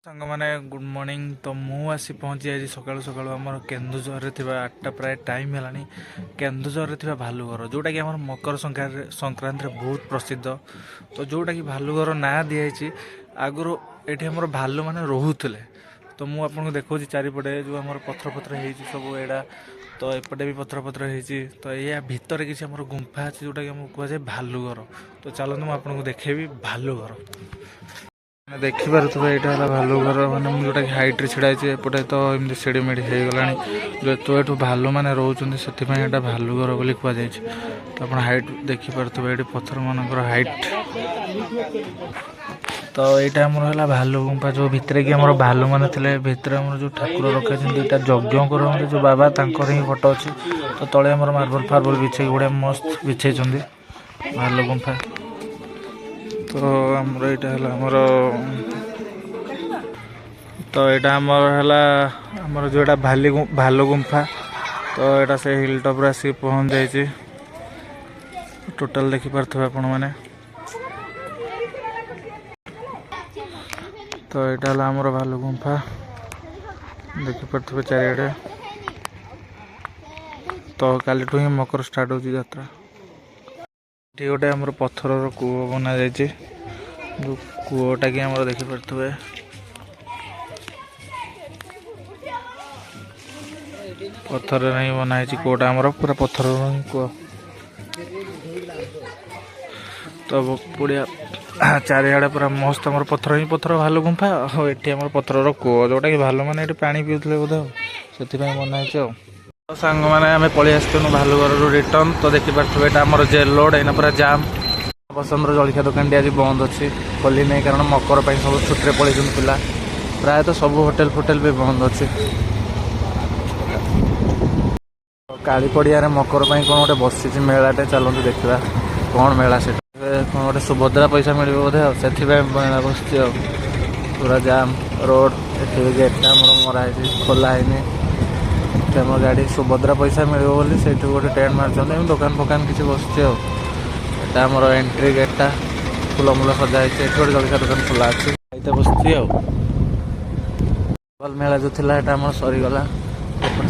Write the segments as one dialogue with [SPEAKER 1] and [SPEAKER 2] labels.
[SPEAKER 1] सांग मैंने good morning. तो मुझे पहुंची जाइए सकालू सकालू आम केन्दुझर आठटा प्राय टाइम है केन्दुझर भालुघर जोटा कि आम मकर संक्रांति बहुत प्रसिद्ध। तो जोटा कि भालुघर ना दिखाई आगुरी ये आम भालू मैंने रोते। तो मुझे आपको देखा चारिपटे जो आम पथर पथर हो सब एड़ा तो एपटे भी पथर पथर हो तो या भितर किसी आम गुंफा अच्छे जोटा कि कहुए भालुघर। तो चलते मुझे आपको देखेबी भालुघर। देखिपे यहाँ भालुघर मैंने जोटा कि हाइट्रे ढाई एपटे तो एमती सिड़मेड़ी हो गला जो तो ये भालू मैंने रोचे से भालुघर बोली कहुई। तो आप हाइट देखिपे ये पथर मानकर हाइट। तो यहाँ आमर है भालू गुंफा जो भितर कि आम भालू मैंने थे भितर आम जो ठाकुर रखे दुईटा यज्ञ कर जो बाबा ही फोटो अच्छी। तो तले आम मार्बल फार्बल बिछे गुड़ा मस्त बिछे भालू गुंफा। तो आमर यहाँ है आमर तो यहाँ आमर जोटा भालू गुंफा। तो यहाँ से हिल टॉप आसिक पहुँच जाइए टोटाल देखिपे आपण मैंने। तो यहाँ है आमर भालू गुंफा देखिपे चारिड़े। तो काली ही मकर स्टार्ट हो यात्रा। ये गोटे आमर पथर कूओ बना जाइए जो कूटा कि आम देखिपे पथर नहीं बनाई कूटा आमर पूरा पथर कूओ। तो पुड़िया चारिड़े पूरा मस्त आम पथर ही पथर भालू गुंफा ये आम पथर कूओ जोटा कि भालू मैंने ये पानी पीते बोधे से बनाई। सांग मैंने आम पलि आसलु भालुघर रिटर्न। तो देखिपे ये आमर जेल रोड एना पूरा जाम। पसंद जलखिया दुकान टी आज बंद अच्छी खोली नहीं कारण मकर सब छुट्टी पड़े पिला प्रायतः सब होटेल फोटेल भी बंद अच्छी। काली पड़िया मकर कौन गोटे बसी मेलाटे चलते देखा कौन मेला से कौन गोटे सुभद्रा पैसा मिले बोधे से मेला बस पूरा जाम रोड ये गेटा मराई खोला है आम गाड़ी सुभद्रा पैसा मिले बोली से गोटे टेंट मार्च दुकान फोकान किसी बस आमर एंट्री गेटा फूल मूल सजा गोटे जलखिया दुकान खोला अच्छे बस मेला जो थी आम सरीगला।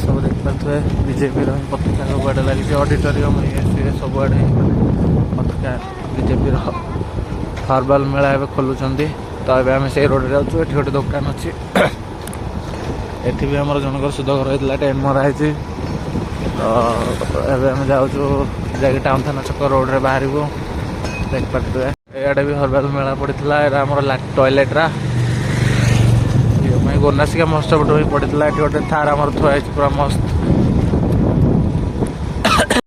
[SPEAKER 1] सब देखिपे बीजेपी पताका सबुआड़े लगी ऑडिटोरियम ये सबुआड़े पताका बीजेपी हर्बाल मेला एवं खोलुंट। तो ये आम से रोड जाऊँ ये गोटे दुकान अच्छी एठी भी आमर जनकर सुध घर होता टेंट मराई। तो एम जाऊँ जा टाउन थाना छक रोड रे बाहर देखिपे इे भी हर्बाल मेला पड़ा आम टॉयलेट्रा गोनासिका महोत्सव पड़ा ये गोटे थार आमर थुआई पूरा मस्त।